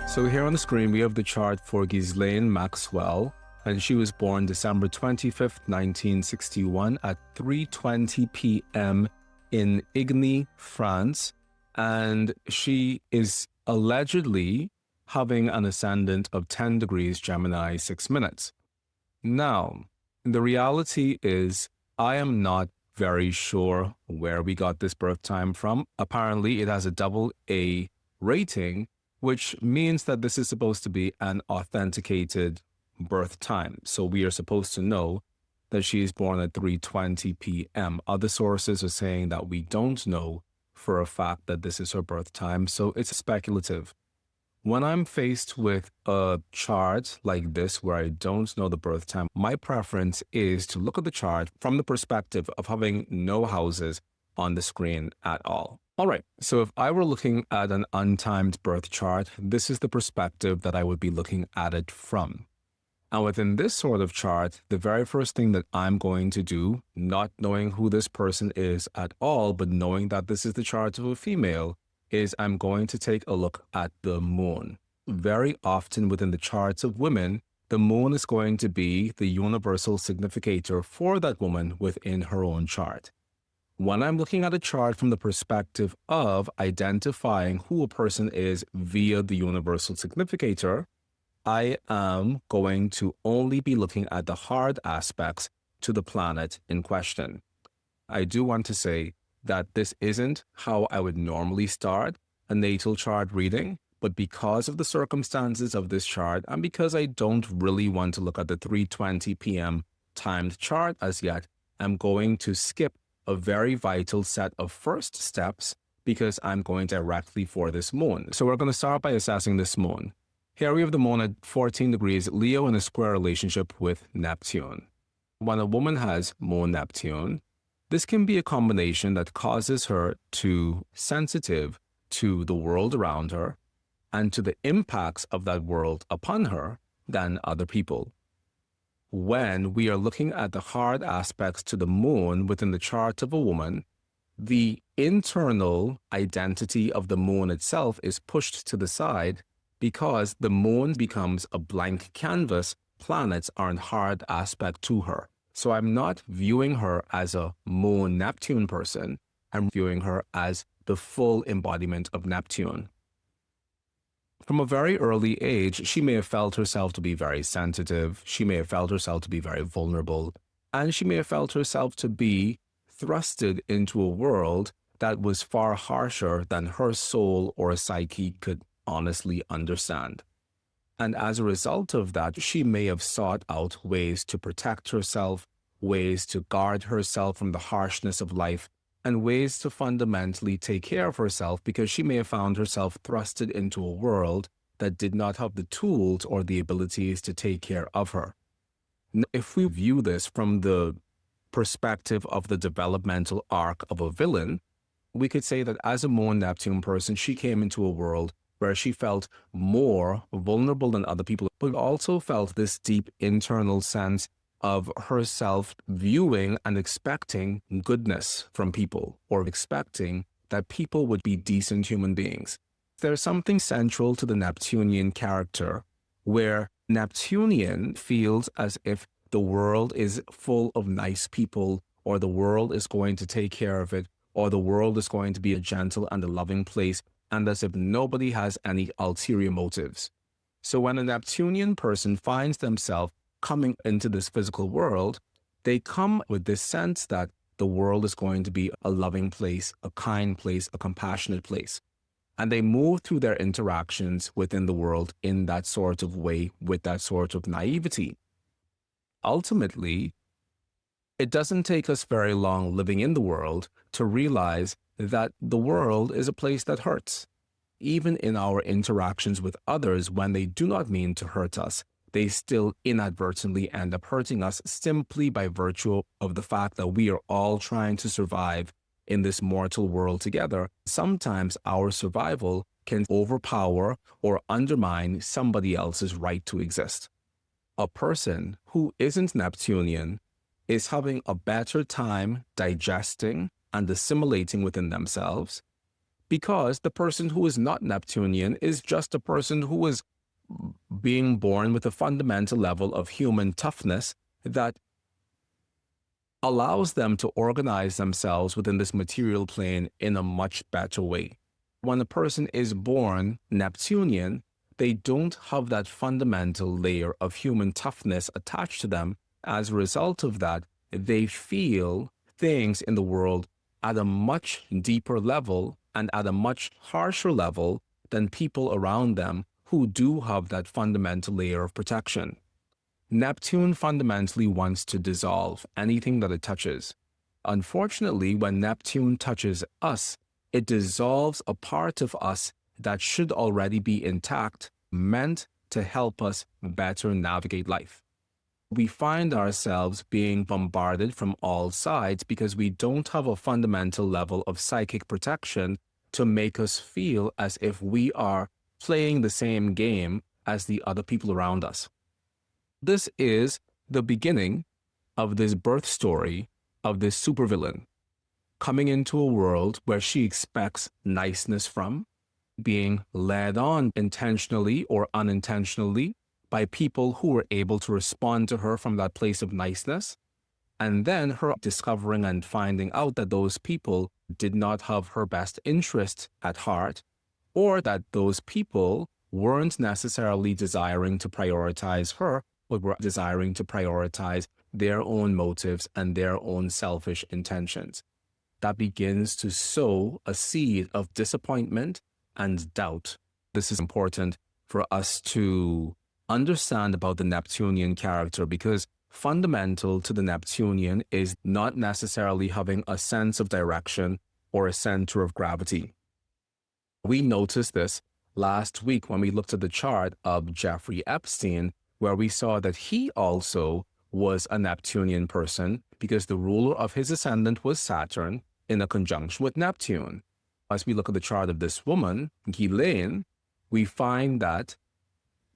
So here on the screen, we have the chart for Ghislaine Maxwell, and she was born December 25th, 1961 at 3:20 p.m. in Igny, France, and she is allegedly having an ascendant of 10 degrees Gemini 6 minutes. Now, the reality is I am not very sure where we got this birth time from. Apparently, it has a AA rating, which means that this is supposed to be an authenticated birth time. So we are supposed to know that she is born at 3:20 p.m. Other sources are saying that we don't know for a fact that this is her birth time, so it's speculative. When I'm faced with a chart like this where I don't know the birth time, my preference is to look at the chart from the perspective of having no houses on the screen at all. All right, so if I were looking at an untimed birth chart, this is the perspective that I would be looking at it from. And within this sort of chart, the very first thing that I'm going to do, not knowing who this person is at all, but knowing that this is the chart of a female, is I'm going to take a look at the moon. Very often within the charts of women, the moon is going to be the universal significator for that woman within her own chart. When I'm looking at a chart from the perspective of identifying who a person is via the universal significator, I am going to only be looking at the hard aspects to the planet in question. I do want to say that this isn't how I would normally start a natal chart reading, but because of the circumstances of this chart and because I don't really want to look at the 3:20 p.m. timed chart as yet, I'm going to skip a very vital set of first steps because I'm going directly for this moon. So we're going to start by assessing this moon. Here we have the moon at 14 degrees Leo in a square relationship with Neptune. When a woman has moon Neptune, this can be a combination that causes her to sensitive to the world around her and to the impacts of that world upon her than other people. When we are looking at the hard aspects to the moon within the chart of a woman, the internal identity of the moon itself is pushed to the side because the moon becomes a blank canvas. Planets are in hard aspect to her. So I'm not viewing her as a moon Neptune person. I'm viewing her as the full embodiment of Neptune. From a very early age, she may have felt herself to be very sensitive. She may have felt herself to be very vulnerable. And she may have felt herself to be thrusted into a world that was far harsher than her soul or psyche could honestly understand. And as a result of that, she may have sought out ways to protect herself, ways to guard herself from the harshness of life, and ways to fundamentally take care of herself because she may have found herself thrusted into a world that did not have the tools or the abilities to take care of her. If we view this from the perspective of the developmental arc of a villain, we could say that as a moon Neptune person, she came into a world where she felt more vulnerable than other people, but also felt this deep internal sense of herself viewing and expecting goodness from people, or expecting that people would be decent human beings. There's something central to the Neptunian character where Neptunian feels as if the world is full of nice people, or the world is going to take care of it, or the world is going to be a gentle and a loving place, and as if nobody has any ulterior motives. So when a Neptunian person finds themselves coming into this physical world, they come with this sense that the world is going to be a loving place, a kind place, a compassionate place. And they move through their interactions within the world in that sort of way, with that sort of naivety. Ultimately, it doesn't take us very long living in the world to realize that the world is a place that hurts. Even in our interactions with others, when they do not mean to hurt us, they still inadvertently end up hurting us simply by virtue of the fact that we are all trying to survive in this mortal world together. Sometimes our survival can overpower or undermine somebody else's right to exist. A person who isn't Neptunian is having a better time digesting and assimilating within themselves, because the person who is not Neptunian is just a person who is being born with a fundamental level of human toughness that allows them to organize themselves within this material plane in a much better way. When a person is born Neptunian, they don't have that fundamental layer of human toughness attached to them. As a result of that, they feel things in the world at a much deeper level and at a much harsher level than people around them who do have that fundamental layer of protection. Neptune fundamentally wants to dissolve anything that it touches. Unfortunately, when Neptune touches us, it dissolves a part of us that should already be intact, meant to help us better navigate life. We find ourselves being bombarded from all sides because we don't have a fundamental level of psychic protection to make us feel as if we are playing the same game as the other people around us. This is the beginning of this birth story of this supervillain coming into a world where she expects niceness from, being led on intentionally or unintentionally by people who were able to respond to her from that place of niceness, and then her discovering and finding out that those people did not have her best interest at heart, or that those people weren't necessarily desiring to prioritize her, but were desiring to prioritize their own motives and their own selfish intentions. That begins to sow a seed of disappointment and doubt. This is important for us to understand about the Neptunian character, because fundamental to the Neptunian is not necessarily having a sense of direction or a center of gravity. We noticed this last week when we looked at the chart of Jeffrey Epstein, where we saw that he also was a Neptunian person because the ruler of his ascendant was Saturn in a conjunction with Neptune. As we look at the chart of this woman, Ghislaine, we find that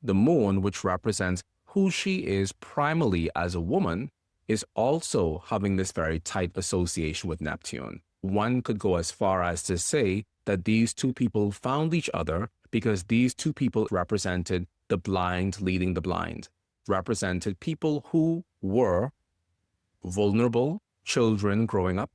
the moon, which represents who she is primarily as a woman, is also having this very tight association with Neptune. One could go as far as to say that these two people found each other because these two people represented the blind leading the blind, represented people who were vulnerable children growing up,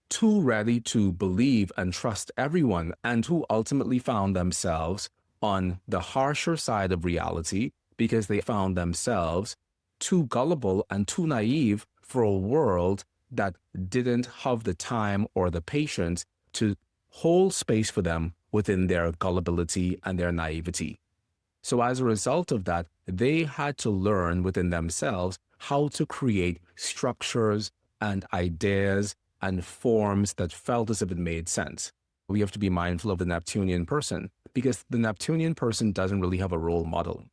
too ready to believe and trust everyone, and who ultimately found themselves on the harsher side of reality because they found themselves too gullible and too naive for a world that didn't have the time or the patience to hold space for them within their gullibility and their naivety. So as a result of that, they had to learn within themselves how to create structures and ideas and forms that felt as if it made sense. We have to be mindful of the Neptunian person because the Neptunian person doesn't really have a role model.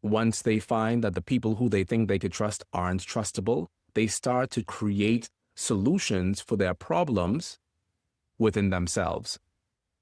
Once they find that the people who they think they could trust aren't trustable, they start to create solutions for their problems within themselves.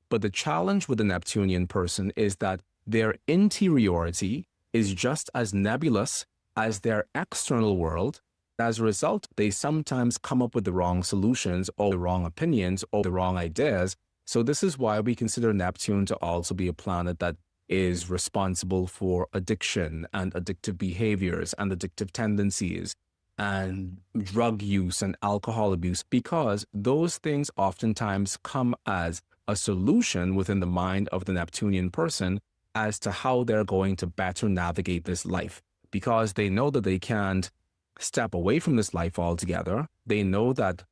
But the challenge with the Neptunian person is that their interiority is just as nebulous as their external world. As a result, they sometimes come up with the wrong solutions or the wrong opinions or the wrong ideas. So this is why we consider Neptune to also be a planet that is responsible for addiction and addictive behaviors and addictive tendencies and drug use and alcohol abuse, because those things oftentimes come as a solution within the mind of the Neptunian person as to how they're going to better navigate this life, because they know that they can't step away from this life altogether. They know that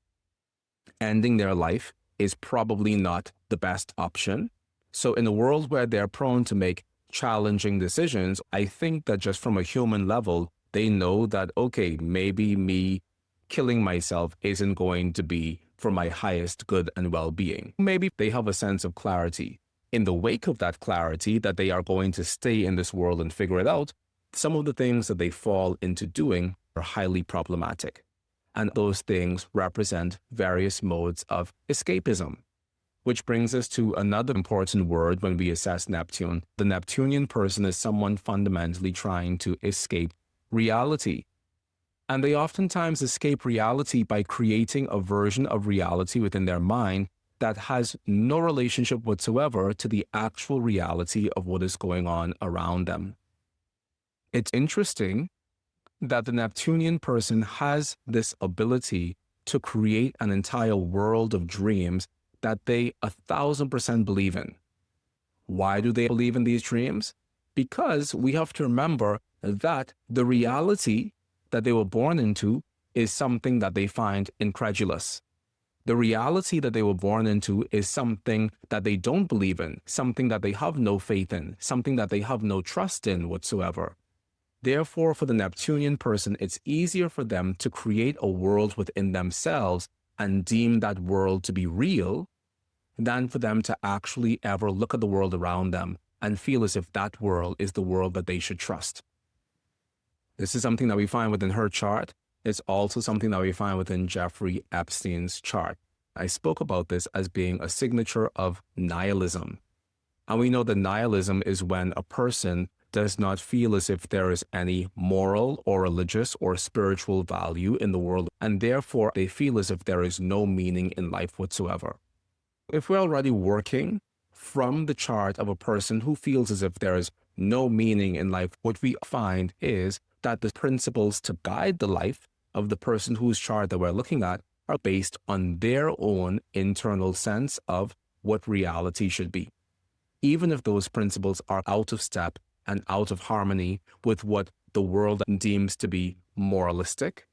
ending their life is probably not the best option. So in a world where they're prone to make challenging decisions, I think that just from a human level, they know that, okay, maybe me killing myself isn't going to be for my highest good and well-being. Maybe they have a sense of clarity. In the wake of that clarity, that they are going to stay in this world and figure it out, some of the things that they fall into doing are highly problematic. And those things represent various modes of escapism. Which brings us to another important word when we assess Neptune. The Neptunian person is someone fundamentally trying to escape reality. And they oftentimes escape reality by creating a version of reality within their mind that has no relationship whatsoever to the actual reality of what is going on around them. It's interesting that the Neptunian person has this ability to create an entire world of dreams that they 1,000% believe in. Why do they believe in these dreams? Because we have to remember that the reality that they were born into is something that they find incredulous. The reality that they were born into is something that they don't believe in, something that they have no faith in, something that they have no trust in whatsoever. Therefore, for the Neptunian person, it's easier for them to create a world within themselves and deem that world to be real than for them to actually ever look at the world around them and feel as if that world is the world that they should trust. This is something that we find within her chart. It's also something that we find within Jeffrey Epstein's chart. I spoke about this as being a signature of nihilism. And we know that nihilism is when a person does not feel as if there is any moral or religious or spiritual value in the world, and therefore they feel as if there is no meaning in life whatsoever. If we're already working from the chart of a person who feels as if there is no meaning in life, what we find is that the principles to guide the life of the person whose chart that we're looking at are based on their own internal sense of what reality should be. Even if those principles are out of step and out of harmony with what the world deems to be moralistic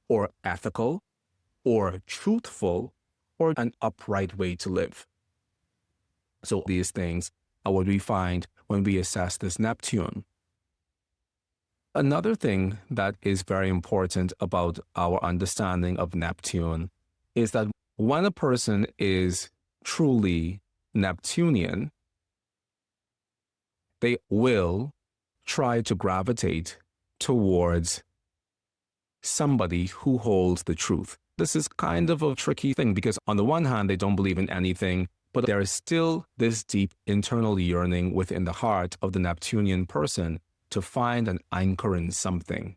or ethical or truthful or an upright way to live. So these things are what we find when we assess this Neptune. Another thing that is very important about our understanding of Neptune is that when a person is truly Neptunian, they will try to gravitate towards somebody who holds the truth. This is kind of a tricky thing because on the one hand, they don't believe in anything, but there is still this deep internal yearning within the heart of the Neptunian person to find an anchor in something.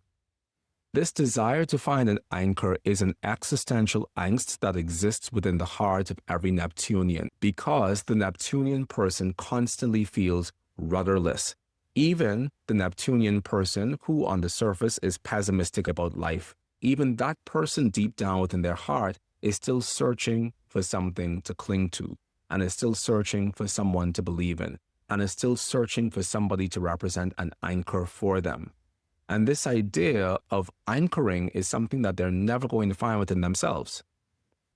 This desire to find an anchor is an existential angst that exists within the heart of every Neptunian because the Neptunian person constantly feels rudderless. Even the Neptunian person who on the surface is pessimistic about life, even that person deep down within their heart is still searching for something to cling to and is still searching for someone to believe in and is still searching for somebody to represent an anchor for them. And this idea of anchoring is something that they're never going to find within themselves.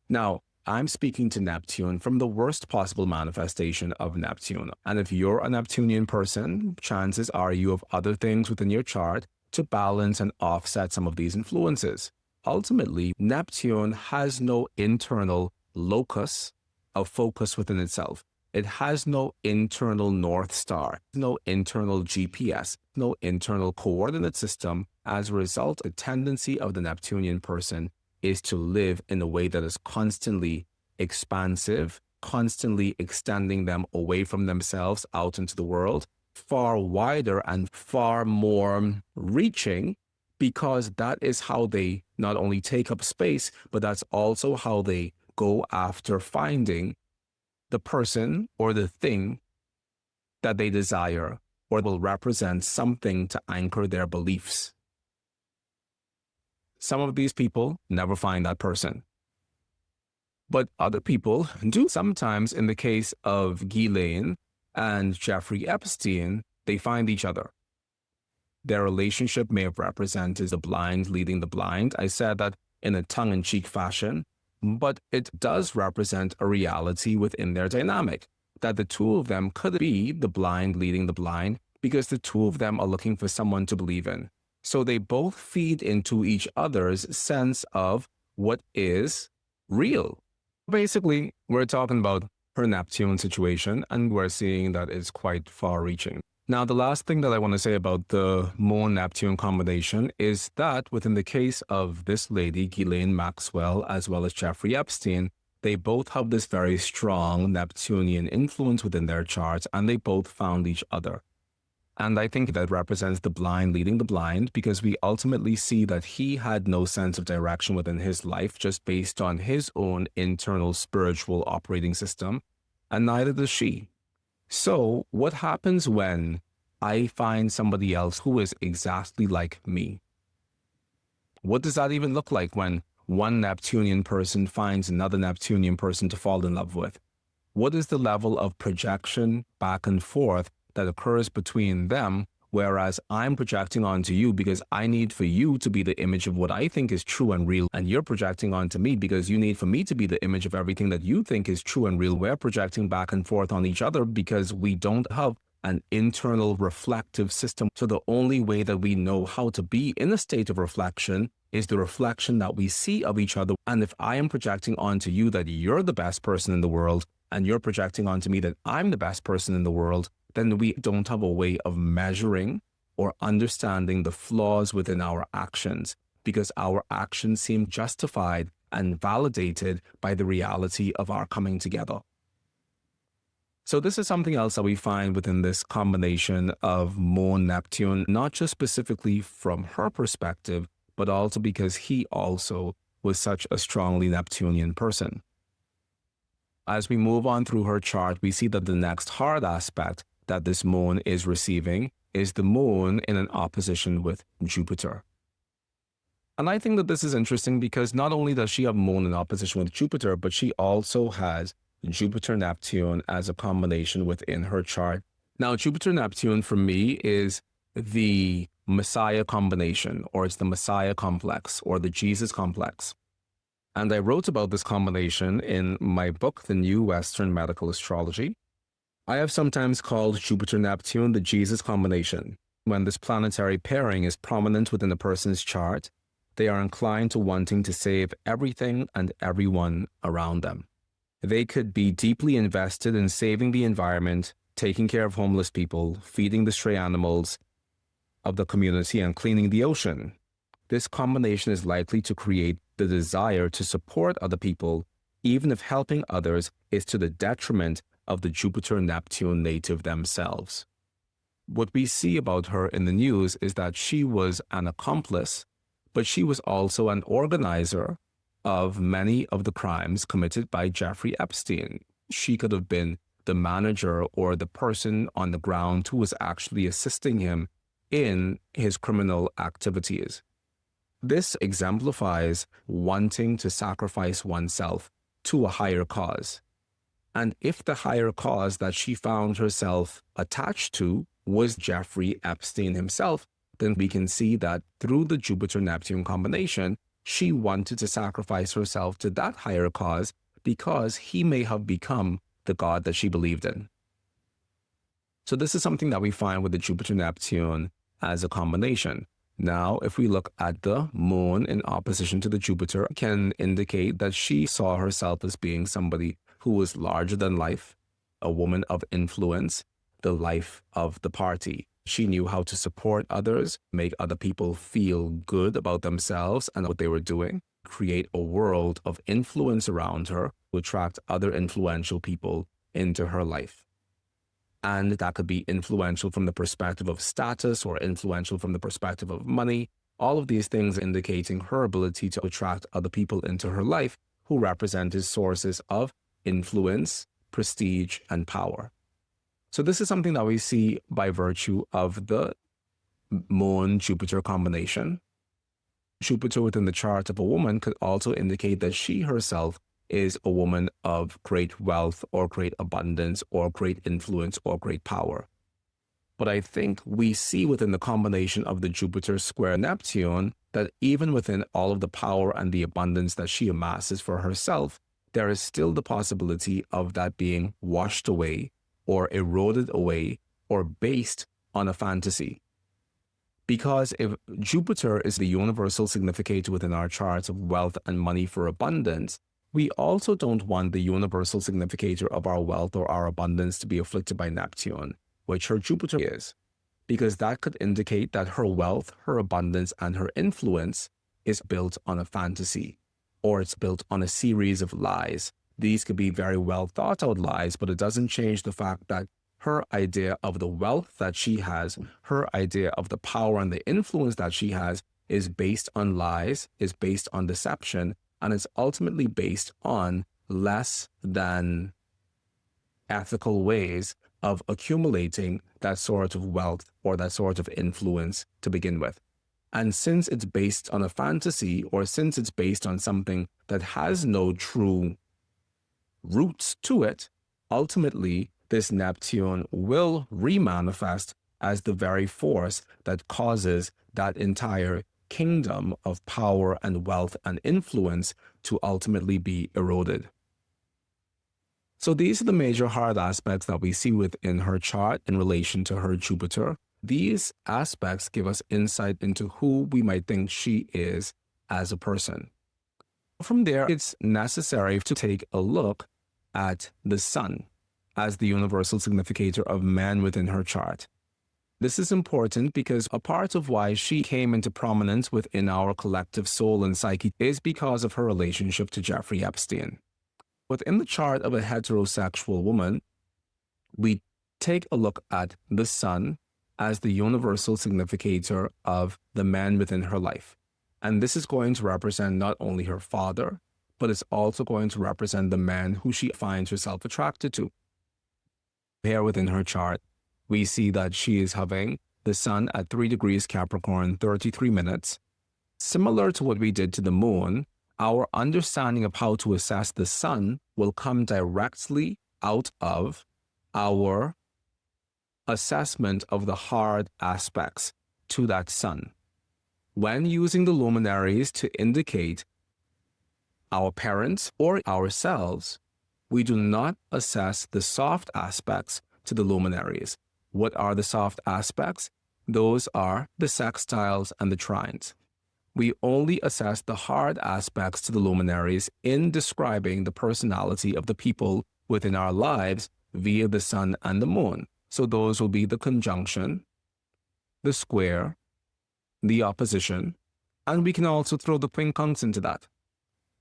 Now, I'm speaking to Neptune from the worst possible manifestation of Neptune. And if you're a Neptunian person, chances are you have other things within your chart to balance and offset some of these influences. Ultimately, Neptune has no internal locus of focus within itself. It has no internal North Star, no internal GPS, no internal coordinate system. As a result, the tendency of the Neptunian person is to live in a way that is constantly expansive, constantly extending them away from themselves out into the world, far wider and far more reaching, because that is how they not only take up space, but that's also how they go after finding the person or the thing that they desire or will represent something to anchor their beliefs. Some of these people never find that person. But other people do. Sometimes, in the case of Ghislaine and Jeffrey Epstein, they find each other. Their relationship may have represented the blind leading the blind. I said that in a tongue-in-cheek fashion, but it does represent a reality within their dynamic, that the two of them could be the blind leading the blind because the two of them are looking for someone to believe in. So they both feed into each other's sense of what is real. Basically, we're talking about her Neptune situation, and we're seeing that it's quite far-reaching. Now, the last thing that I want to say about the Moon-Neptune combination is that within the case of this lady, Ghislaine Maxwell, as well as Jeffrey Epstein, they both have this very strong Neptunian influence within their charts, and they both found each other. And I think that represents the blind leading the blind, because we ultimately see that he had no sense of direction within his life just based on his own internal spiritual operating system, and neither does she. So what happens when I find somebody else who is exactly like me? What does that even look like when one Neptunian person finds another Neptunian person to fall in love with? What is the level of projection back and forth that occurs between them, whereas I'm projecting onto you because I need for you to be the image of what I think is true and real, and you're projecting onto me because you need for me to be the image of everything that you think is true and real. We're projecting back and forth on each other because we don't have an internal reflective system. So the only way that we know how to be in a state of reflection is the reflection that we see of each other. And if I am projecting onto you that you're the best person in the world, and you're projecting onto me that I'm the best person in the world, then we don't have a way of measuring or understanding the flaws within our actions, because our actions seem justified and validated by the reality of our coming together. So this is something else that we find within this combination of Moon Neptune, not just specifically from her perspective, but also because he also was such a strongly Neptunian person. As we move on through her chart, we see that the next hard aspect that this moon is receiving is the moon in an opposition with Jupiter. And I think that this is interesting because not only does she have moon in opposition with Jupiter, but she also has Jupiter-Neptune as a combination within her chart. Now, Jupiter-Neptune for me is the Messiah combination, or it's the Messiah complex, or the Jesus complex. And I wrote about this combination in my book, The New Western Medical Astrology. I have sometimes called Jupiter-Neptune the Jesus combination. When this planetary pairing is prominent within a person's chart, they are inclined to wanting to save everything and everyone around them. They could be deeply invested in saving the environment, taking care of homeless people, feeding the stray animals of the community, and cleaning the ocean. This combination is likely to create the desire to support other people, even if helping others is to the detriment of the Jupiter-Neptune native themselves. What we see about her in the news is that she was an accomplice, but she was also an organizer of many of the crimes committed by Jeffrey Epstein. She could have been the manager or the person on the ground who was actually assisting him in his criminal activities. This exemplifies wanting to sacrifice oneself to a higher cause. And if the higher cause that she found herself attached to was Jeffrey Epstein himself, then we can see that through the Jupiter-Neptune combination, she wanted to sacrifice herself to that higher cause because he may have become the god that she believed in. So this is something that we find with the Jupiter-Neptune as a combination. Now, if we look at the moon in opposition to the Jupiter, it can indicate that she saw herself as being somebody who was larger than life, a woman of influence, the life of the party. She knew how to support others, make other people feel good about themselves and what they were doing, create a world of influence around her to attract other influential people into her life. And that could be influential from the perspective of status or influential from the perspective of money. All of these things indicating her ability to attract other people into her life who represented sources of influence, prestige, and power. So this is something that we see by virtue of the Moon-Jupiter combination. Jupiter within the chart of a woman could also indicate that she herself is a woman of great wealth or great abundance or great influence or great power. But I think we see within the combination of the Jupiter square Neptune that even within all of the power and the abundance that she amasses for herself, there is still the possibility of that being washed away or eroded away or based on a fantasy. Because if Jupiter is the universal significator within our charts of wealth and money for abundance, we also don't want the universal significator of our wealth or our abundance to be afflicted by Neptune, which her Jupiter is, because that could indicate that her wealth, her abundance, and her influence is built on a fantasy, or it's built on a series of lies. These could be very well thought out lies, but it doesn't change the fact that her idea of the wealth that she has, her idea of the power and the influence that she has is based on lies, is based on deception, and is ultimately based on less than ethical ways of accumulating that sort of wealth or that sort of influence to begin with. And since it's based on a fantasy, or since it's based on something that has no true roots to it, ultimately, this Neptune will remanifest as the very force that causes that entire kingdom of power and wealth and influence to ultimately be eroded. So these are the major hard aspects that we see within her chart in relation to her Jupiter. These aspects give us insight into who we might think she is as a person. From there, it's necessary to take a look at the Sun as the universal significator of man within her chart. This is important because a part of why she came into prominence within our collective soul and psyche is because of her relationship to Jeffrey Epstein. Within the chart of a heterosexual woman, we take a look at the Sun as the universal significator of the man within her life. And this is going to represent not only her father, but it's also going to represent the man who she finds herself attracted to. Here within her chart, we see that she is having the Sun at 3 degrees Capricorn, 33 minutes. Similar to what we did to the Moon, our understanding of how to assess the Sun will come directly out of our assessment of the hard aspects to that Sun. When using the luminaries to indicate our parents or ourselves, we do not assess the soft aspects to the luminaries. What are the soft aspects? Those are the sextiles and the trines. We only assess the hard aspects to the luminaries in describing the personality of the people within our lives via the Sun and the Moon. So those will be the conjunction, the square, the opposition, and we can also throw the quincunx into that.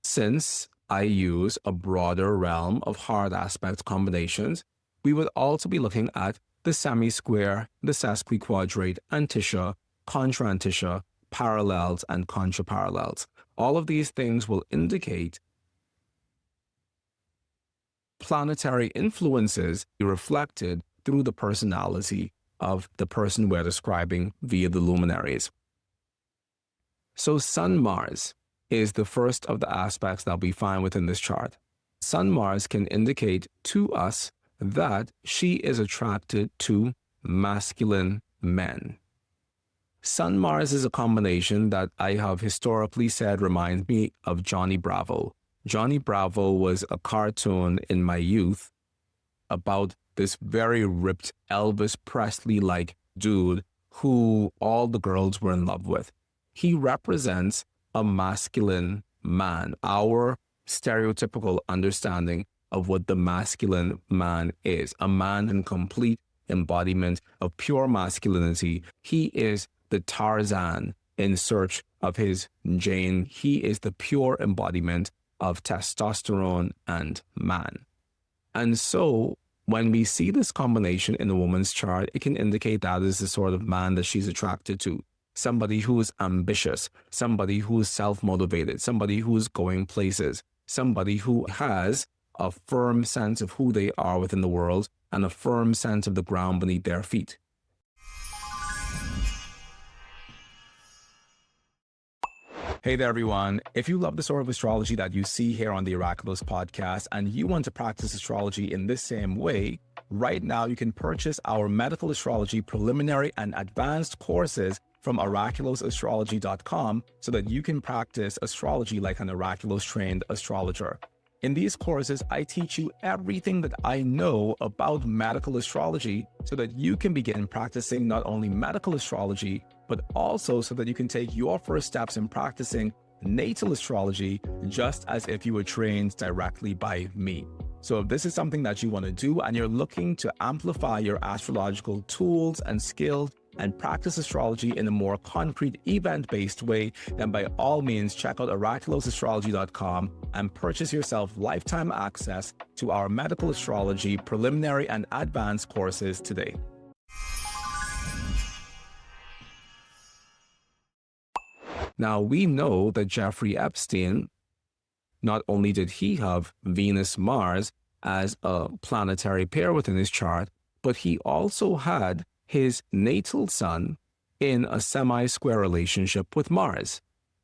Since I use a broader realm of hard aspect combinations, we would also be looking at the semi-square, the sesquiquadrate, antitia, contra-antitia, parallels, and contra-parallels. All of these things will indicate planetary influences reflected through the personality of the person we're describing via the luminaries. So Sun-Mars is the first of the aspects that we find within this chart. Sun-Mars can indicate to us that she is attracted to masculine men. Sun-Mars is a combination that I have historically said reminds me of Johnny Bravo. Johnny Bravo was a cartoon in my youth about this very ripped Elvis Presley-like dude who all the girls were in love with. He represents a masculine man, our stereotypical understanding of what the masculine man is, a man in complete embodiment of pure masculinity. He is the Tarzan in search of his Jane. He is the pure embodiment of testosterone and man. And so when we see this combination in a woman's chart, it can indicate that is the sort of man that she's attracted to. Somebody who is ambitious, somebody who is self-motivated, somebody who is going places, somebody who has a firm sense of who they are within the world and a firm sense of the ground beneath their feet. Hey there, everyone. If you love the sort of astrology that you see here on the Oraculos podcast and you want to practice astrology in this same way, right now you can purchase our medical astrology preliminary and advanced courses from oraculosastrology.com so that you can practice astrology like an Oraculos trained astrologer. In these courses, I teach you everything that I know about medical astrology so that you can begin practicing not only medical astrology, but also so that you can take your first steps in practicing natal astrology just as if you were trained directly by me. So if this is something that you want to do and you're looking to amplify your astrological tools and skills, and practice astrology in a more concrete event-based way, then by all means check out oraculosastrology.com and purchase yourself lifetime access to our medical astrology preliminary and advanced courses today. Now, we know that Jeffrey Epstein, not only did he have Venus-Mars as a planetary pair within his chart, but he also had his natal sun in a semi-square relationship with Mars,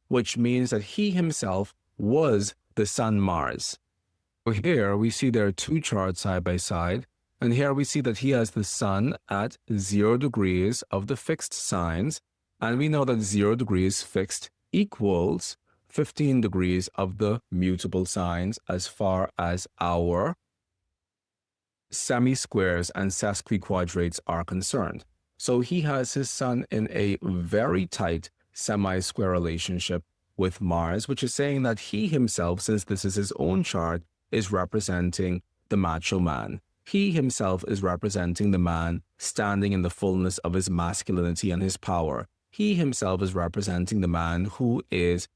which means that he himself was the Sun-Mars. Here we see there are two charts side by side, and here we see that he has the sun at 0 degrees of the fixed signs, and we know that 0 degrees fixed equals 15 degrees of the mutable signs as far as our semi-squares and sesquiquadrates are concerned. So he has his sun in a very tight semi-square relationship with Mars, which is saying that he himself, since this is his own chart, is representing the macho man. He himself is representing the man standing in the fullness of his masculinity and his power. He himself is representing the man who is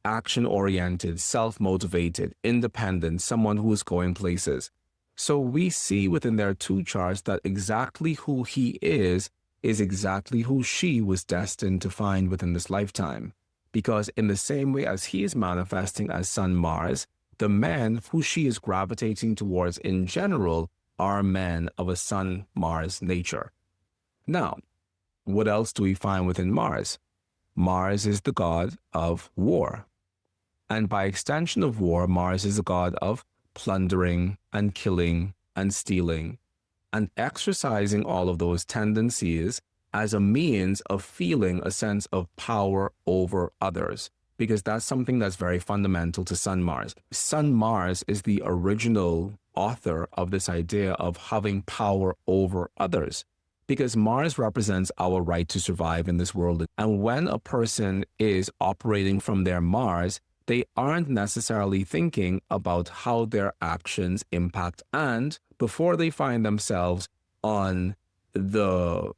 action-oriented, self-motivated, independent, someone who is going places. So we see within their two charts that exactly who he is exactly who she was destined to find within this lifetime. Because in the same way as he is manifesting as Sun Mars, the men who she is gravitating towards in general are men of a Sun Mars nature. Now, what else do we find within Mars? Mars is the god of war. And by extension of war, Mars is the god of plundering and killing and stealing and exercising all of those tendencies as a means of feeling a sense of power over others, because that's something that's very fundamental to Sun Mars. Sun Mars is the original author of this idea of having power over others, because Mars represents our right to survive in this world. And when a person is operating from their Mars, they aren't necessarily thinking about how their actions impact. And before they find themselves on the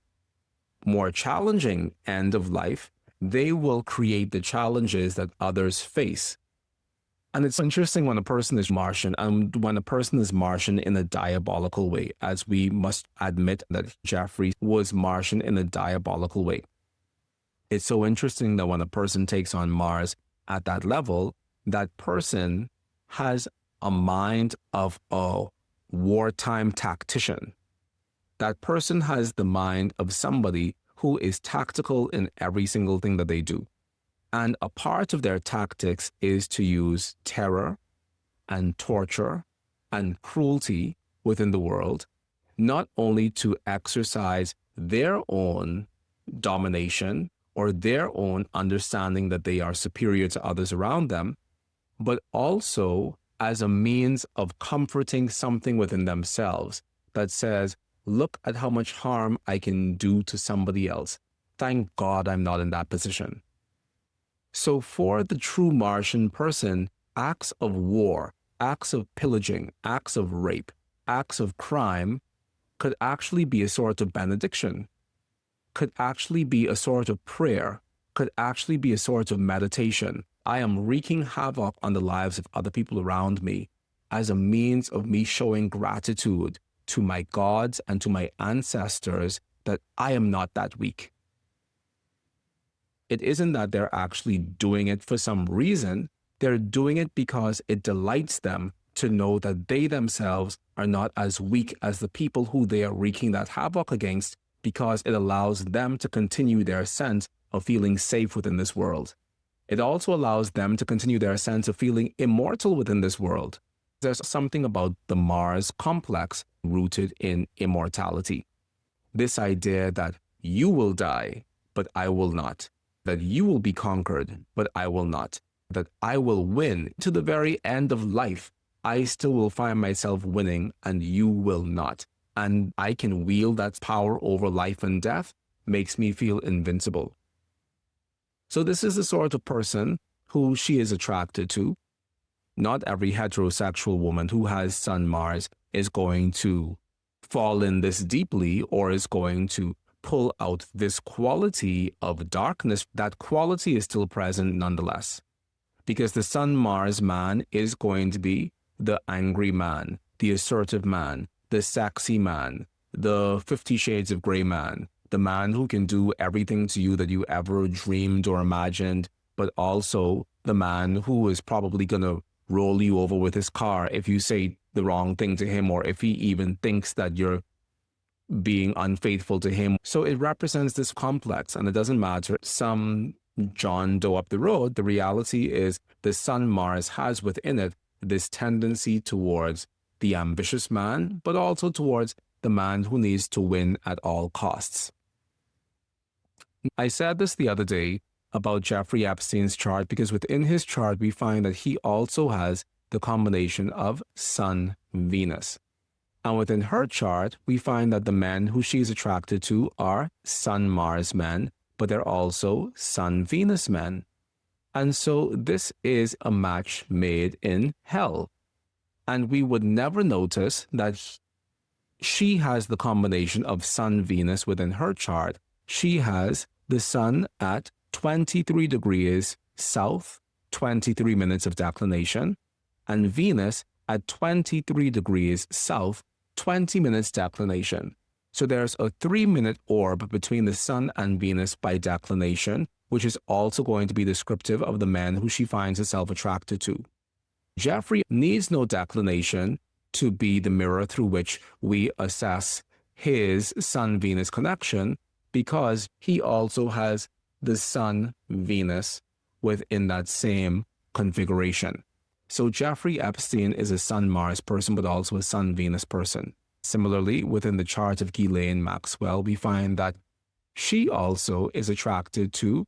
more challenging end of life, they will create the challenges that others face. And it's interesting when a person is Martian, and when a person is Martian in a diabolical way, as we must admit that Jeffrey was Martian in a diabolical way. It's so interesting that when a person takes on Mars at that level, that person has a mind of a wartime tactician. That person has the mind of somebody who is tactical in every single thing that they do. And a part of their tactics is to use terror and torture and cruelty within the world, not only to exercise their own domination or their own understanding that they are superior to others around them, but also as a means of comforting something within themselves that says, look at how much harm I can do to somebody else. Thank God I'm not in that position. So for the true Martian person, acts of war, acts of pillaging, acts of rape, acts of crime could actually be a sort of benediction, could actually be a sort of prayer, could actually be a sort of meditation. I am wreaking havoc on the lives of other people around me as a means of me showing gratitude to my gods and to my ancestors that I am not that weak. It isn't that they're actually doing it for some reason. They're doing it because it delights them to know that they themselves are not as weak as the people who they are wreaking that havoc against, because it allows them to continue their sense of feeling safe within this world. It also allows them to continue their sense of feeling immortal within this world. There's something about the Mars complex rooted in immortality. This idea that you will die, but I will not. That you will be conquered, but I will not. That I will win to the very end of life. I still will find myself winning and you will not. And I can wield that power over life and death, makes me feel invincible. So this is the sort of person who she is attracted to. Not every heterosexual woman who has Sun Mars is going to fall in this deeply or is going to pull out this quality of darkness, that quality is still present nonetheless. Because the Sun-Mars man is going to be the angry man, the assertive man, the sexy man, the 50 Shades of Grey man, the man who can do everything to you that you ever dreamed or imagined, but also the man who is probably going to roll you over with his car if you say the wrong thing to him, or if he even thinks that you're being unfaithful to him. So it represents this complex, and it doesn't matter some John Doe up the road. The reality is the Sun-Mars has within it this tendency towards the ambitious man, but also towards the man who needs to win at all costs. I said this the other day about Jeffrey Epstein's chart, because within his chart we find that he also has the combination of Sun-Venus. And within her chart, we find that the men who she's attracted to are Sun-Mars men, but they're also Sun-Venus men. And so this is a match made in hell. And we would never notice that she has the combination of Sun-Venus within her chart. She has the Sun at 23 degrees south, 23 minutes of declination, and Venus at 23 degrees south, 20 minutes declination. So there's a 3-minute orb between the Sun and Venus by declination, which is also going to be descriptive of the man who she finds herself attracted to. Jeffrey needs no declination to be the mirror through which we assess his Sun-Venus connection, because he also has the Sun-Venus within that same configuration. So Jeffrey Epstein is a Sun-Mars person, but also a Sun-Venus person. Similarly, within the chart of Ghislaine Maxwell, we find that she also is attracted to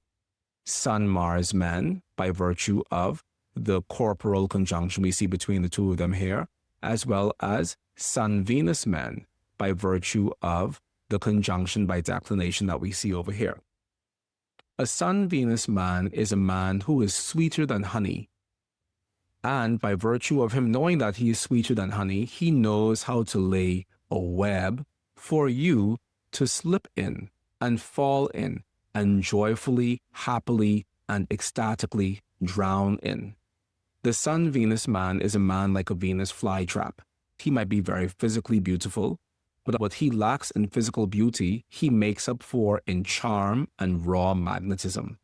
Sun-Mars men by virtue of the corporal conjunction we see between the two of them here, as well as Sun-Venus men by virtue of the conjunction by declination that we see over here. A Sun-Venus man is a man who is sweeter than honey. And by virtue of him knowing that he is sweeter than honey, he knows how to lay a web for you to slip in and fall in and joyfully, happily, and ecstatically drown in. The Sun-Venus man is a man like a Venus flytrap. He might be very physically beautiful, but what he lacks in physical beauty, he makes up for in charm and raw magnetism.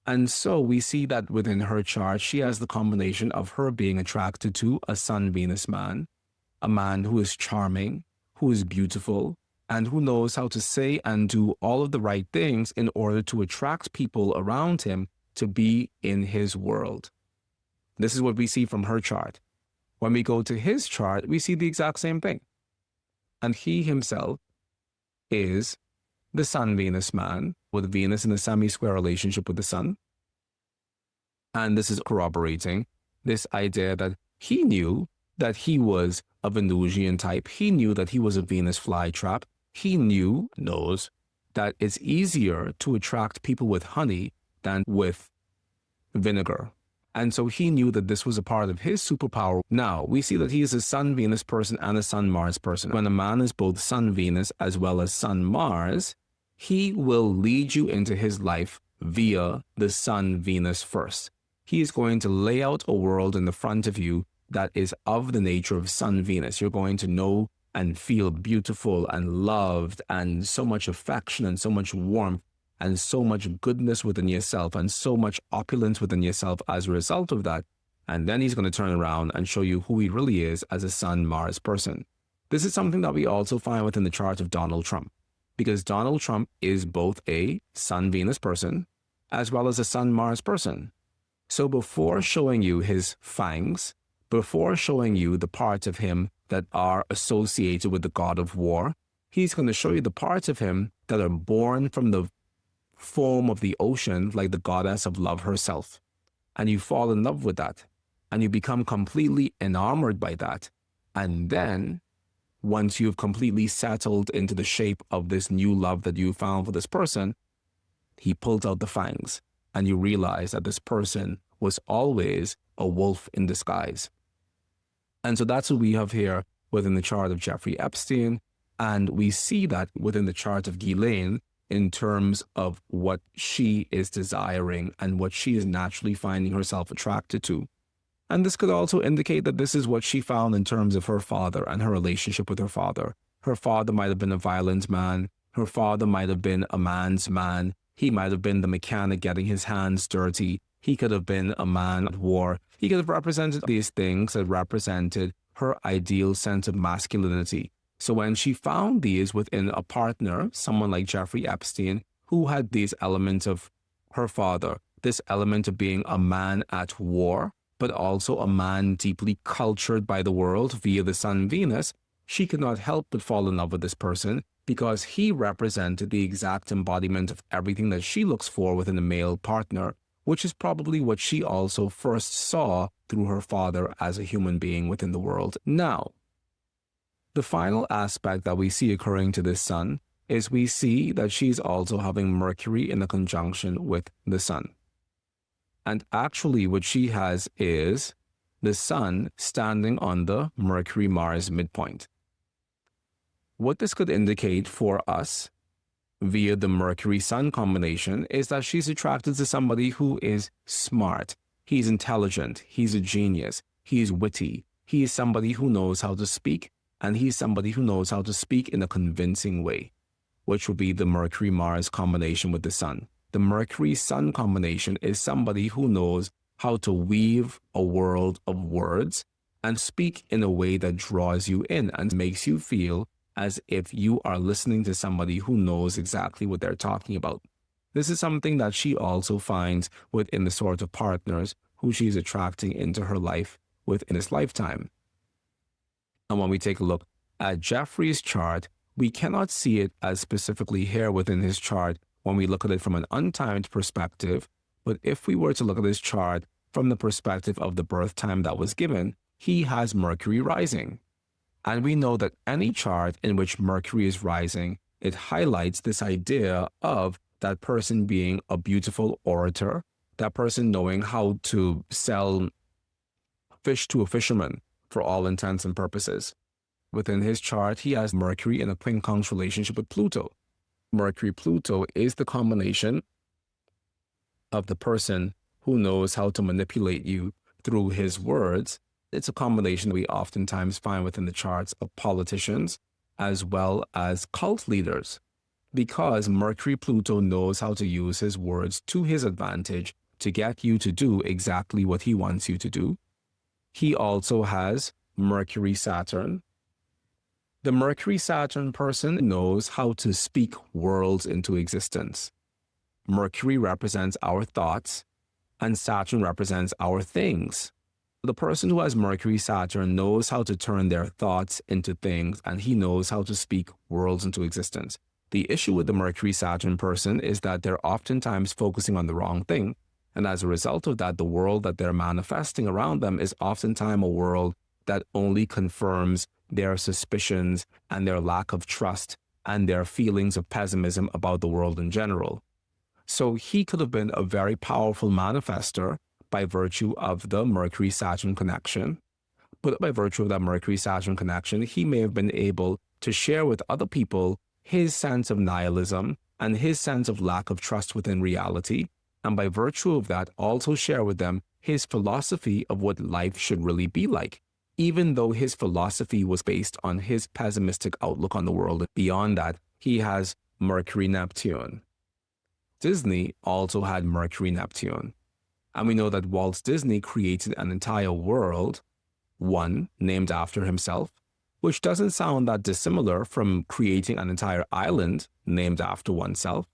And so we see that within her chart, she has the combination of her being attracted to a Sun-Venus man, a man who is charming, who is beautiful, and who knows how to say and do all of the right things in order to attract people around him to be in his world. This is what we see from her chart. When we go to his chart, we see the exact same thing. And he himself is the Sun-Venus man, with Venus in a semi-square relationship with the Sun. And this is corroborating this idea that he knew that he was a Venusian type. He knew that he was a Venus flytrap. He knows that it's easier to attract people with honey than with vinegar. And so he knew that this was a part of his superpower. Now, we see that he is a Sun-Venus person and a Sun-Mars person. When a man is both Sun-Venus as well as Sun-Mars, he will lead you into his life via the Sun-Venus first. He is going to lay out a world in the front of you that is of the nature of Sun-Venus. You're going to know and feel beautiful and loved, and so much affection and so much warmth and so much goodness within yourself and so much opulence within yourself as a result of that. And then he's going to turn around and show you who he really is as a Sun-Mars person. This is something that we also find within the chart of Donald Trump, because Donald Trump is both a Sun-Venus person as well as a Sun-Mars person. So before showing you his fangs, before showing you the parts of him that are associated with the god of war, he's going to show you the parts of him that are born from the foam of the ocean, like the goddess of love herself. And you fall in love with that, and you become completely enamored by that. And then, once you've completely settled into the shape of this new love that you found for this person, he pulls out the fangs, and you realize that this person was always a wolf in disguise. And so that's what we have here within the chart of Jeffrey Epstein. And we see that within the chart of Ghislaine in terms of what she is desiring and what she is naturally finding herself attracted to. And this could also indicate that this is what she found in terms of her father and her relationship with her father. Her father might have been a violent man. Her father might have been a man's man. He might have been the mechanic getting his hands dirty. He could have been a man at war. He could have represented these things that represented her ideal sense of masculinity. So when she found these within a partner, someone like Jeffrey Epstein, who had these elements of her father, this element of being a man at war, but also a man deeply cultured by the world via the sun Venus, she could not help but fall in love with this person because he represented the exact embodiment of everything that she looks for within a male partner, which is probably what she also first saw through her father as a human being within the world. Now, the final aspect that we see occurring to this sun is we see that she's also having Mercury in a conjunction with the sun. And actually what she has is the sun standing on the Mercury-Mars midpoint. What this could indicate for us via the Mercury-Sun combination is that she's attracted to somebody who is smart. He's intelligent. He's a genius. He's witty. He is somebody who knows how to speak, and he's somebody who knows how to speak in a convincing way, which would be the Mercury-Mars combination with the sun. The Mercury-Sun combination is somebody who knows how to weave a world of words and speak in a way that draws you in and makes you feel as if you are listening to somebody who knows exactly what they're talking about. This is something that she also finds within the sort of partners who she's attracting into her life within this lifetime. And when we take a look at Jeffrey's chart, we cannot see it as specifically here within his chart when we look at it from an untimed perspective. But if we were to look at his chart from the perspective of the birth time that was given, he has Mercury rising. And we know that any chart in which Mercury is rising, it highlights this idea of that person being a beautiful orator, that person knowing how to sell fish to a fisherman for all intents and purposes. Within his chart, he has Mercury in a quincunx relationship with Pluto. Mercury-Pluto is the combination of the person who knows how to manipulate you through his words. It's a combination we oftentimes find within the charts of politicians as well as cult leaders, because Mercury-Pluto knows how to use his words to his advantage to get you to do exactly what he wants you to do. He also has Mercury-Saturn. The Mercury-Saturn person knows how to speak worlds into existence. Mercury represents our thoughts, and Saturn represents our things. The person who has Mercury-Saturn knows how to turn their thoughts into things, and he knows how to speak worlds into existence. The issue with the Mercury-Saturn person is that they're oftentimes focusing on the wrong thing, and as a result of that, the world that they're manifesting around them is oftentimes a world that only confirms their suspicions and their lack of trust and their feelings of pessimism about the world in general. So he could have been a very powerful manifester by virtue of the Mercury-Saturn connection. But by virtue of that Mercury-Saturn connection, he may have been able to share with other people his sense of nihilism and his sense of lack of trust within reality. And by virtue of that, also share with them his philosophy of what life should really be like, even though his philosophy was based on his pessimistic outlook on the world. Beyond that, he has Mercury-Neptune. Disney also had Mercury-Neptune. And we know that Walt Disney created an entire world, one named after himself, which doesn't sound that dissimilar from creating an entire island named after oneself.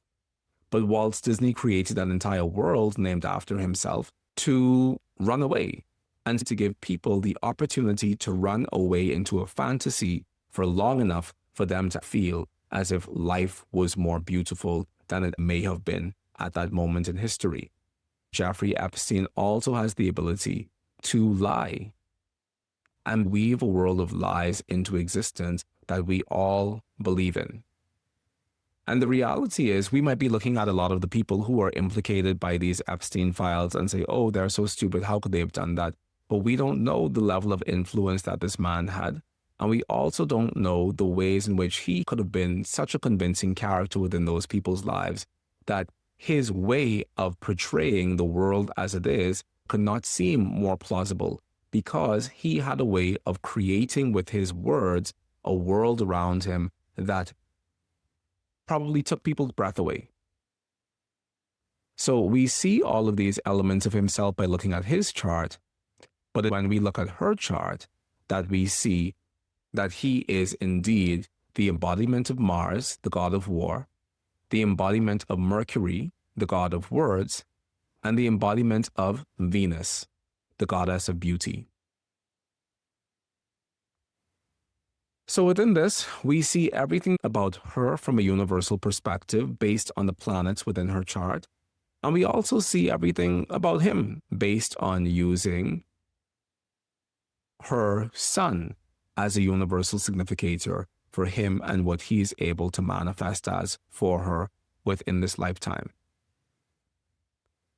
But Walt Disney created an entire world named after himself to run away and to give people the opportunity to run away into a fantasy for long enough for them to feel as if life was more beautiful than it may have been at that moment in history. Jeffrey Epstein also has the ability to lie and weave a world of lies into existence that we all believe in. And the reality is, we might be looking at a lot of the people who are implicated by these Epstein files and say, oh, they're so stupid, how could they have done that? But we don't know the level of influence that this man had. And we also don't know the ways in which he could have been such a convincing character within those people's lives that his way of portraying the world as it is could not seem more plausible, because he had a way of creating with his words a world around him that probably took people's breath away. So we see all of these elements of himself by looking at his chart, but when we look at her chart, that we see that he is indeed the embodiment of Mars, the god of war, the embodiment of Mercury, the god of words, and the embodiment of Venus, the goddess of beauty. So within this, we see everything about her from a universal perspective based on the planets within her chart. And we also see everything about him based on using her sun as a universal significator for him and what he's able to manifest as for her within this lifetime.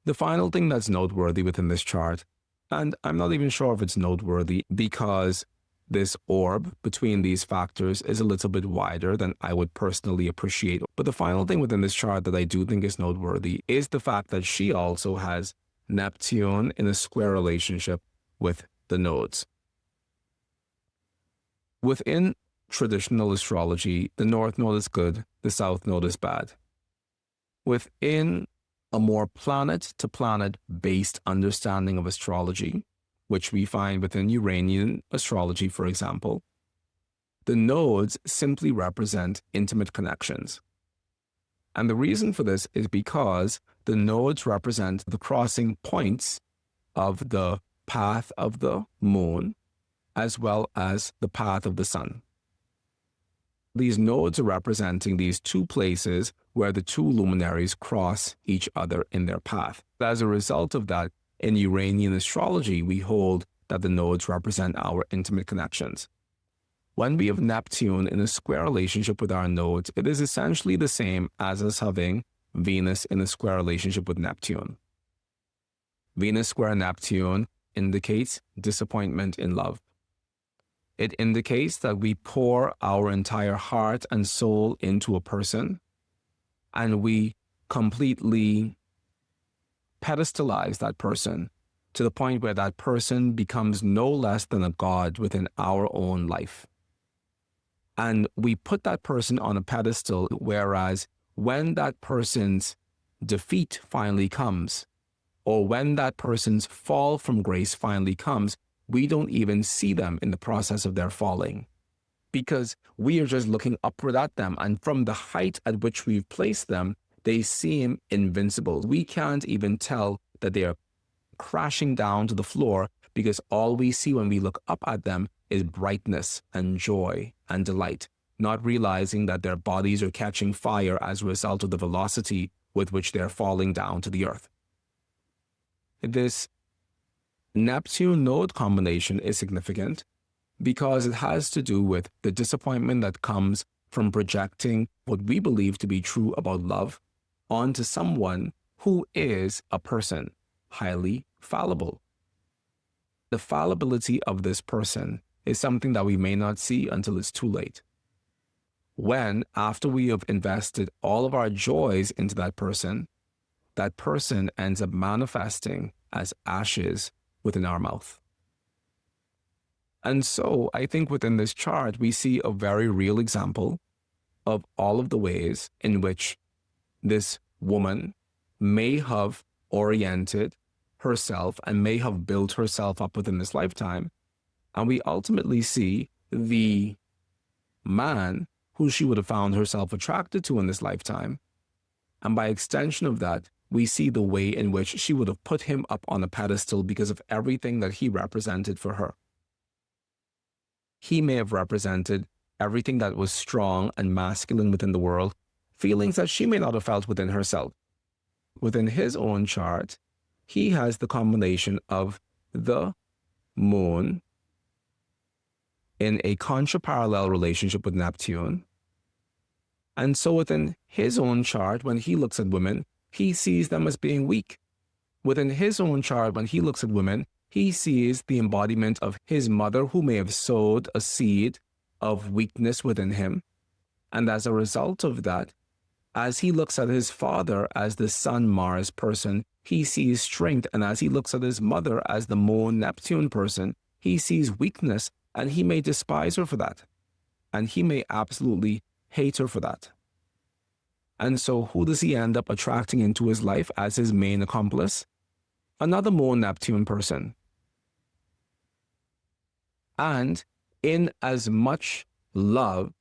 The final thing that's noteworthy within this chart, and I'm not even sure if it's noteworthy because this orb between these factors is a little bit wider than I would personally appreciate. But the final thing within this chart that I do think is noteworthy is the fact that she also has Neptune in a square relationship with the nodes. Within traditional astrology, the North Node is good, the South Node is bad. Within a more planet-to-planet based understanding of astrology, which we find within Uranian astrology, for example, the nodes simply represent intimate connections. And the reason for this is because the nodes represent the crossing points of the path of the moon, as well as the path of the sun. These nodes are representing these two places where the two luminaries cross each other in their path. As a result of that, in Uranian astrology, we hold that the nodes represent our intimate connections. When we have Neptune in a square relationship with our nodes, it is essentially the same as us having Venus in a square relationship with Neptune. Venus square Neptune indicates disappointment in love. It indicates that we pour our entire heart and soul into a person, and we completely pedestalize that person to the point where that person becomes no less than a god within our own life. And we put that person on a pedestal, whereas when that person's defeat finally comes, or when that person's fall from grace finally comes, we don't even see them in the process of their falling, because we are just looking upward at them. And from the height at which we've placed them, they seem invincible. We can't even tell that they are crashing down to the floor, because all we see when we look up at them is brightness and joy and delight, not realizing that their bodies are catching fire as a result of the velocity with which they're falling down to the earth. This Neptune node combination is significant because it has to do with the disappointment that comes from projecting what we believe to be true about love onto someone who is a person highly fallible. The fallibility of this person is something that we may not see until it's too late. When, after we have invested all of our joys into that person ends up manifesting as ashes within our mouth. And so I think within this chart, we see a very real example of all of the ways in which this woman may have oriented herself and may have built herself up within this lifetime. And we ultimately see the man who she would have found herself attracted to in this lifetime. And by extension of that, we see the way in which she would have put him up on a pedestal because of everything that he represented for her. He may have represented everything that was strong and masculine within the world, feelings that she may not have felt within herself. Within his own chart, he has the combination of the moon in a contra-parallel relationship with Neptune. And so within his own chart, when he looks at women, he sees them as being weak. Within his own chart, when he looks at women, he sees the embodiment of his mother who may have sowed a seed of weakness within him. And as a result of that, as he looks at his father as the Sun-Mars person, he sees strength. And as he looks at his mother as the Moon-Neptune person, he sees weakness, and he may despise her for that. And he may absolutely hate her for that. And so who does he end up attracting into his life as his main accomplice? Another Moon-Neptune person. And in as much love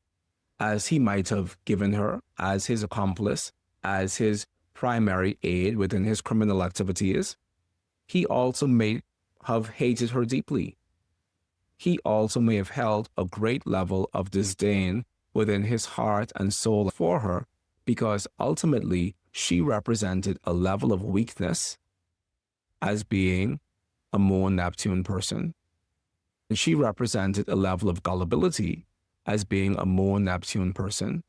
as he might have given her as his accomplice, as his primary aid within his criminal activities, he also may have hated her deeply. He also may have held a great level of disdain within his heart and soul for her, because ultimately she represented a level of weakness as being a Moon-Neptune person. And she represented a level of gullibility as being a Moon-Neptune person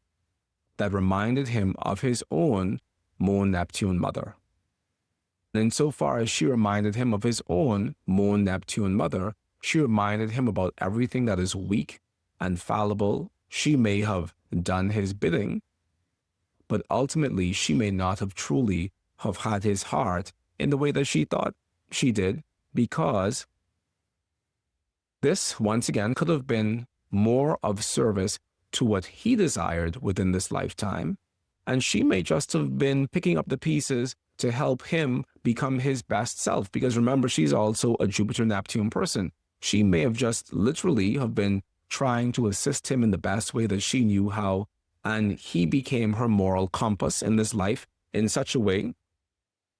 that reminded him of his own Moon-Neptune mother. And insofar as she reminded him of his own Moon-Neptune mother, she reminded him about everything that is weak and fallible. She may have done his bidding, but ultimately she may not have truly have had his heart in the way that she thought she did, because this, once again, could have been more of service to what he desired within this lifetime, and she may just have been picking up the pieces to help him become his best self, because remember, she's also a Jupiter-Neptune person. She may have just literally have been trying to assist him in the best way that she knew how, and he became her moral compass in this life in such a way,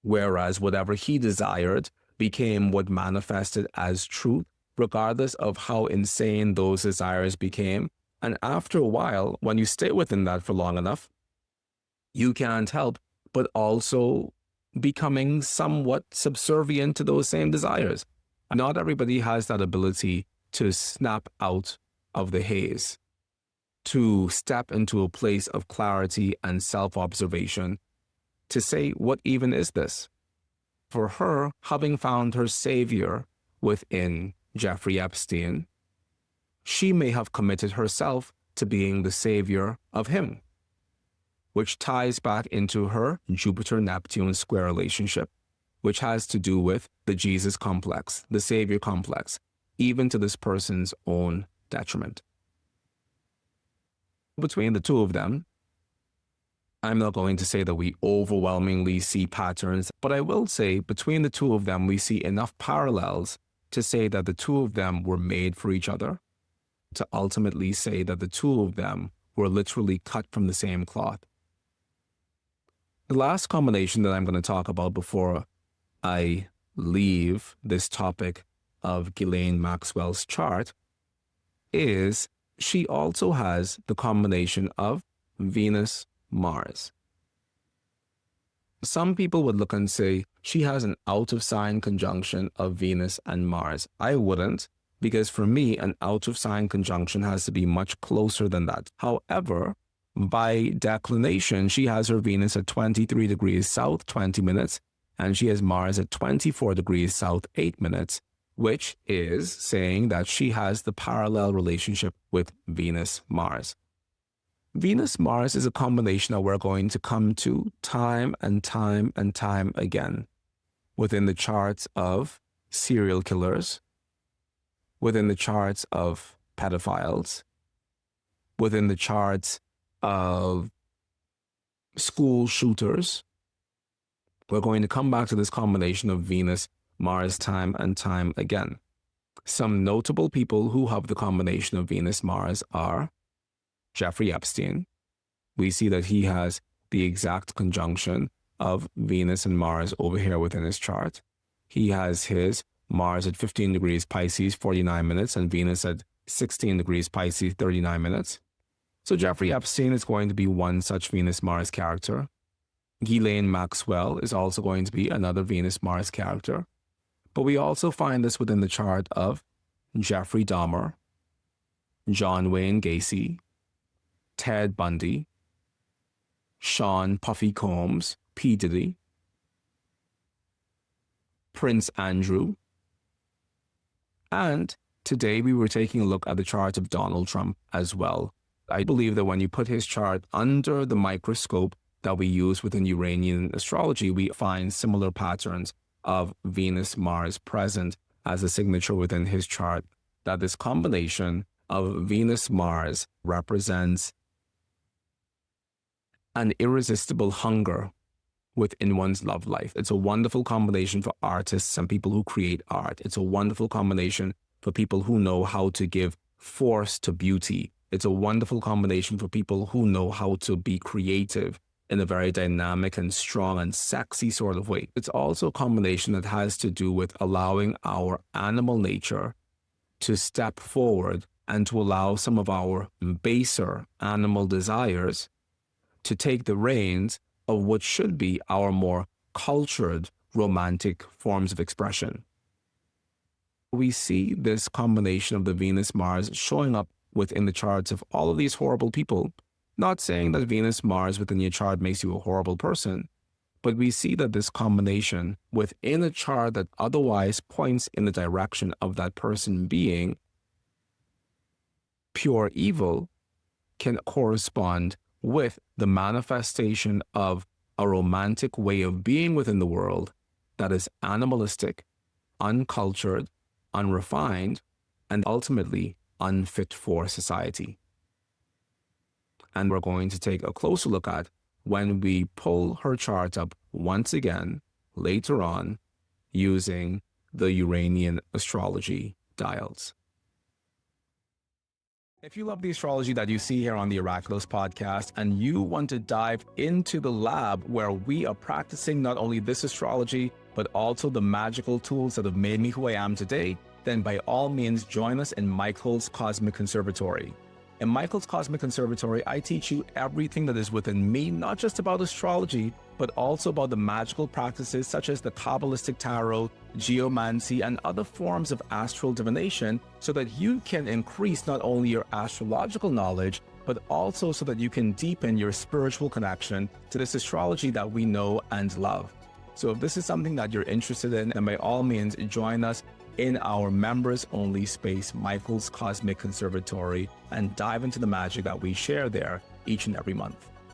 whereas whatever he desired became what manifested as truth, regardless of how insane those desires became. And after a while, when you stay within that for long enough, you can't help but also becoming somewhat subservient to those same desires. Not everybody has that ability to snap out of the haze, to step into a place of clarity and self-observation, to say, what even is this? For her, having found her savior within Jeffrey Epstein, she may have committed herself to being the savior of him, which ties back into her Jupiter-Neptune square relationship, which has to do with the Jesus complex, the savior complex, even to this person's own detriment. Between the two of them, I'm not going to say that we overwhelmingly see patterns, but I will say between the two of them, we see enough parallels to say that the two of them were made for each other, to ultimately say that the two of them were literally cut from the same cloth. The last combination that I'm going to talk about before I leave this topic of Ghislaine Maxwell's chart is she also has the combination of Venus-Mars. Some people would look and say she has an out-of-sign conjunction of Venus and Mars. I wouldn't, because for me, an out-of-sign conjunction has to be much closer than that. However, by declination, she has her Venus at 23 degrees south, 20 minutes, and she has Mars at 24 degrees south, 8 minutes, which is saying that she has the parallel relationship with Venus-Mars. Venus-Mars is a combination that we're going to come to time and time and time again within the charts of serial killers, within the charts of pedophiles, within the charts of school shooters. We're going to come back to this combination of Venus-Mars time and time again. Some notable people who have the combination of Venus-Mars are Jeffrey Epstein. We see that he has the exact conjunction of Venus and Mars over here within his chart. He has his Mars at 15 degrees Pisces, 49 minutes, and Venus at 16 degrees Pisces, 39 minutes. So Jeffrey Epstein is going to be one such Venus-Mars character. Ghislaine Maxwell is also going to be another Venus-Mars character. But we also find this within the chart of Jeffrey Dahmer, John Wayne Gacy, Ted Bundy, Sean Puffy Combs, P. Diddy, Prince Andrew, and Today, we were taking a look at the chart of Donald Trump as well. I believe that when you put his chart under the microscope that we use within Uranian astrology, we find similar patterns of Venus-Mars present as a signature within his chart, that this combination of Venus-Mars represents an irresistible hunger within one's love life. It's a wonderful combination for artists and people who create art. It's a wonderful combination for people who know how to give force to beauty. It's a wonderful combination for people who know how to be creative in a very dynamic and strong and sexy sort of way. It's also a combination that has to do with allowing our animal nature to step forward and to allow some of our baser animal desires to take the reins of what should be our more cultured romantic forms of expression. We see this combination of the Venus-Mars showing up within the charts of all of these horrible people. Not saying that Venus-Mars within your chart makes you a horrible person, but we see that this combination within a chart that otherwise points in the direction of that person being pure evil can correspond with the manifestation of a romantic way of being within the world that is animalistic, uncultured, unrefined, and ultimately unfit for society. And we're going to take a closer look at when we pull her chart up once again later on using the Uranian astrology dials. If you love the astrology that you see here on the Oraculos podcast and you want to dive into the lab where we are practicing not only this astrology, but also the magical tools that have made me who I am today, then by all means join us in Mychal's Cosmic Conservatory. In Mychal's Cosmic Conservatory, I teach you everything that is within me, not just about astrology, but also about the magical practices such as the Kabbalistic Tarot, geomancy, and other forms of astral divination so that you can increase not only your astrological knowledge, but also so that you can deepen your spiritual connection to this astrology that we know and love. So if this is something that you're interested in, then by all means join us in our members-only space, Mychal's Cosmic Conservatory, and dive into the magic that we share there each and every month.